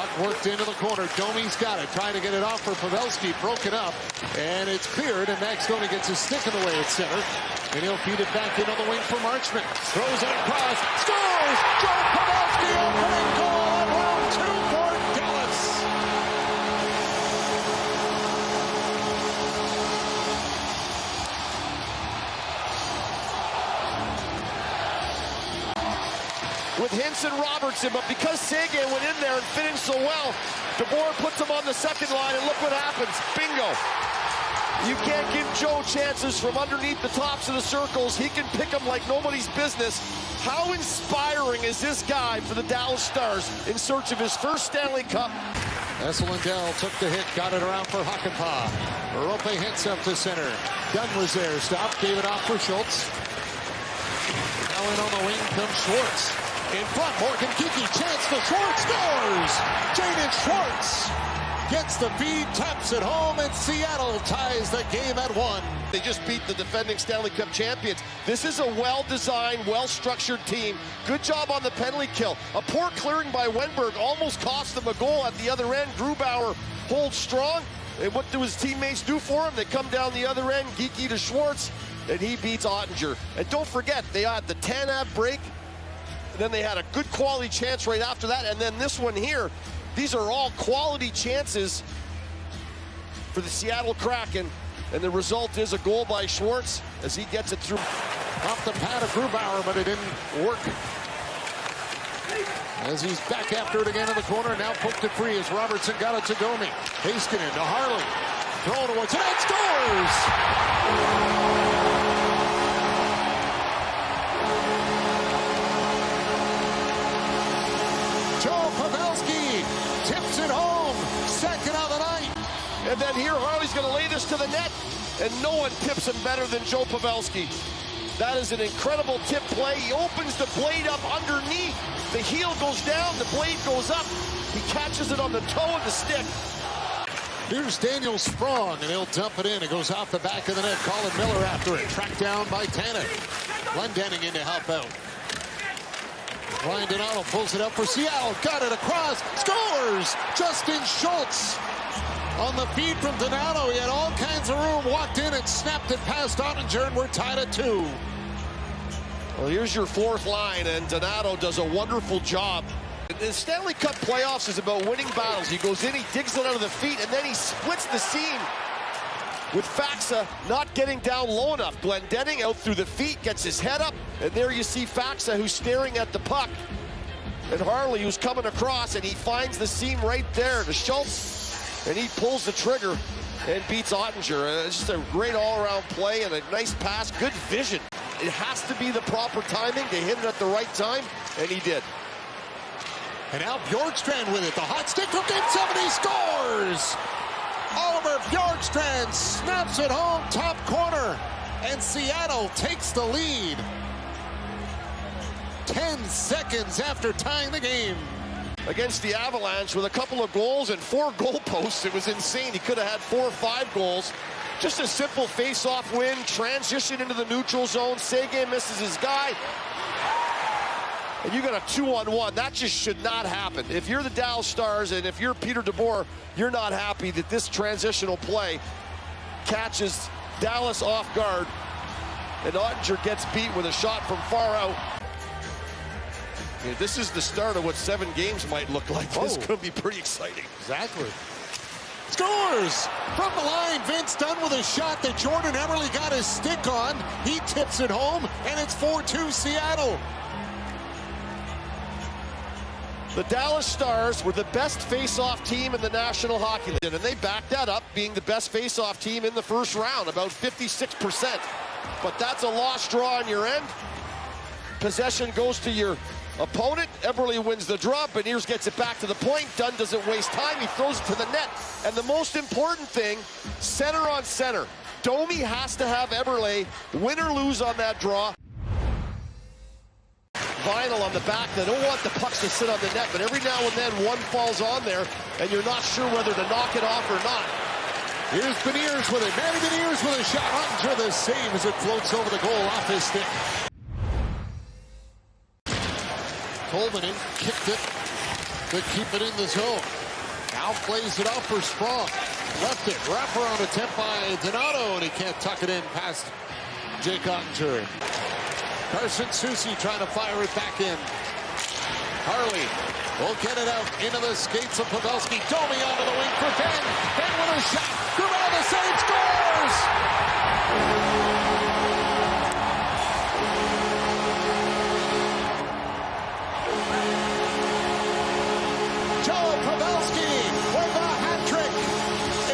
Puck worked into the corner. Domi's got it. Trying to get it off for Pavelski. Broke it up. And it's cleared. And Max Domi gets his stick in the way at center. And he'll feed it back into the wing for Marchment. Throws it across. Scores! Joe Pavelski opening goal on round 2 for Dallas. With Hintz and Robertson, but because Seguin went in there and finished so well, DeBoer puts him on the second line, and look what happens. Bingo. You can't give Joe chances from underneath the tops of the circles. He can pick them like nobody's business. How inspiring is this guy for the Dallas Stars in search of his first Stanley Cup? Lindell took the hit, got it around for Hakanpää. Roope Hintz up to center. Dunn was there, stopped, gave it off for Schultz. Now in on the wing comes Schwartz. In front, Morgan Geekie, chance for Schwartz, scores! Jaden Schwartz gets the feed, taps it home, and Seattle ties the game at 1. They just beat the defending Stanley Cup champions. This is a well-designed, well-structured team. Good job on the penalty kill. A poor clearing by Wenberg almost cost them a goal at the other end. Grubauer holds strong. And what do his teammates do for him? They come down the other end, Geekie to Schwartz, and he beats Ottinger. And don't forget, they had the Tanev break. Then they had a good quality chance right after that, and then this one here. These are all quality chances for the Seattle Kraken, and the result is a goal by Schwartz as he gets it through. Off the pad of Grubauer, but it didn't work. As he's back after it again in the corner, now poked it free as Robertson got it to Domi. Heiskanen to Harley. Throw it towards it, and scores! Tips it home, second of the night. And then here, Harley's going to lay this to the net, and no one tips him better than Joe Pavelski. That is an incredible tip play. He opens the blade up underneath. The heel goes down, the blade goes up. He catches it on the toe of the stick. Here's Daniel Sprong, and he'll dump it in. It goes off the back of the net. Colin Miller after it. Tracked down by Tanev. Glendening in to help out. Ryan Donato pulls it up for Seattle. Got it across. Scores! Justin Schultz on the feed from Donato. He had all kinds of room. Walked in and snapped it past Ottinger, and we're tied at 2. Well, here's your fourth line, and Donato does a wonderful job. The Stanley Cup playoffs is about winning battles. He goes in, he digs it out of the feet, and then he splits the seam with Faksa not getting down low enough. Glendening out through the feet, gets his head up, and there you see Faksa who's staring at the puck. And Harley who's coming across, and he finds the seam right there to Schultz, and he pulls the trigger and beats Ottinger. It's just a great all-around play and a nice pass, good vision. It has to be the proper timing. They hit it at the right time, and he did. And now Bjorkstrand with it. The hot stick from Game 7, he scores! Oliver Bjorkstrand snaps it home, top corner, and Seattle takes the lead. 10 seconds after tying the game. Against the Avalanche with a couple of goals and 4 goalposts. It was insane. He could have had 4 or 5 goals. Just a simple face-off win, transition into the neutral zone. Seguin misses his guy. And you got a 2-on-1. That just should not happen. If you're the Dallas Stars and if you're Peter DeBoer, you're not happy that this transitional play catches Dallas off guard. And Ottinger gets beat with a shot from far out. I mean, this is the start of what 7 games might look like. This could be pretty exciting. Exactly. Scores! From the line, Vince Dunn with a shot that Jordan Eberle got his stick on. He tips it home, and it's 4-2 Seattle. The Dallas Stars were the best face-off team in the National Hockey League, and they backed that up being the best face-off team in the first round, about 56%. But that's a lost draw on your end. Possession goes to your opponent. Eberle wins the draw. Beniers gets it back to the point. Dunn doesn't waste time. He throws it to the net. And the most important thing, center on center. Domi has to have Eberle win or lose on that draw. Vinyl on the back. They don't want the pucks to sit on the net, but every now and then one falls on there, and you're not sure whether to knock it off or not. Here's Beniers with it. Manny Beniers with a shot. Ottinger the save as it floats over the goal off his stick. Tolvanen kicked it to keep it in the zone. Now plays it out for Sprong. Left it, wraparound attempt by Donato, and he can't tuck it in past Jake Ottinger. Carson Soucy trying to fire it back in. Harley will get it out into the skates of Pavelski. Domi onto the wing for Ben. Ben with a shot. Grubauer save, scores! Joe Pavelski with a hat trick.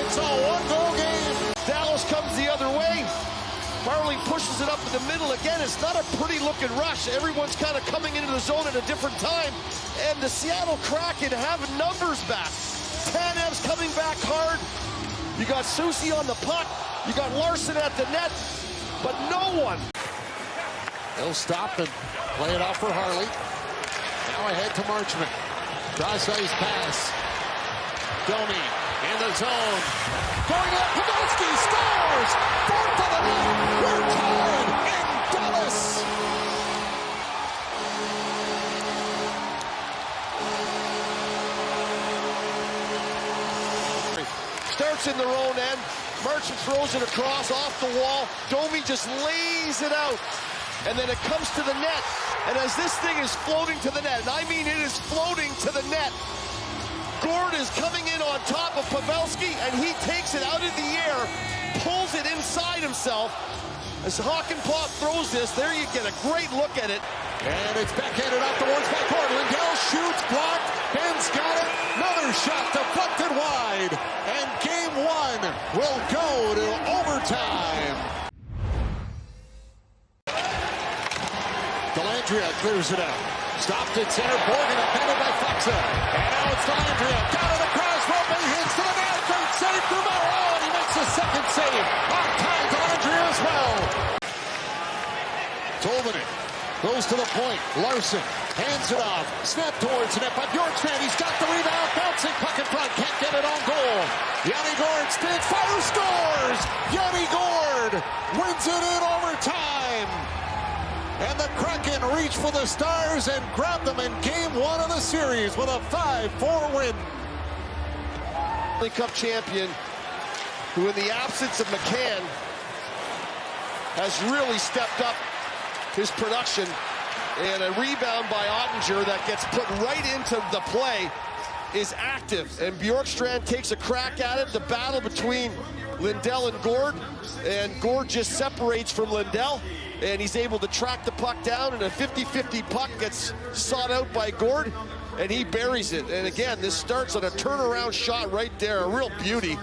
It's a one-goal game. Dallas comes the other way. Marley pushes it up in the middle. Again, it's not a pretty-looking rush. Everyone's kind of coming into the zone at a different time. And the Seattle Kraken have numbers back. Tanev's coming back hard. You got Soucy on the puck. You got Larson at the net. But no one. They'll stop and play it off for Harley. Now ahead to Marchment. Cross-ice pass. Domi in the zone. Going up, Pavelski scores! Fourth of the night. We're tied in Dallas. Starts in their own end. Marchment throws it across off the wall. Domi just lays it out. And then it comes to the net. And as this thing is floating to the net, and I mean it is floating to the net, Gourde is coming in on top of Pavelski, and he takes it out of the air, pulls it inside himself. As Hakanpää throws this, there you get a great look at it. And it's backhanded out towards backcourt. Lindell shoots, blocked. Ben's got it. Another shot deflected wide. And game one will go to overtime. Dellandrea clears it out. Stopped at center. Borgen appended by Foxa. And now it's Dellandrea. Got it across. Rope hits to the net. Great save. Grubauer. Oh, and he makes a second save. On time, Dellandrea as well. Tolvanen goes to the point. Larson hands it off. Snap towards the net by Bjorkstrand. He's got the rebound. Bouncing puck in front. Can't get it on goal. Yanni Gourde stands. Fire, scores. Yanni Gourde wins it in overtime. And the Kraken reach for the Stars and grab them in game one of the series with a 5-4 win. Stanley Cup champion, who in the absence of McCann has really stepped up his production, and a rebound by Ottinger that gets put right into the play is active, and Bjorkstrand takes a crack at it. The battle between Lindell and Gourde just separates from Lindell, and he's able to track the puck down, and a 50-50 puck gets sought out by Gourde, and he buries it. And again, this starts on a turnaround shot right there, a real beauty.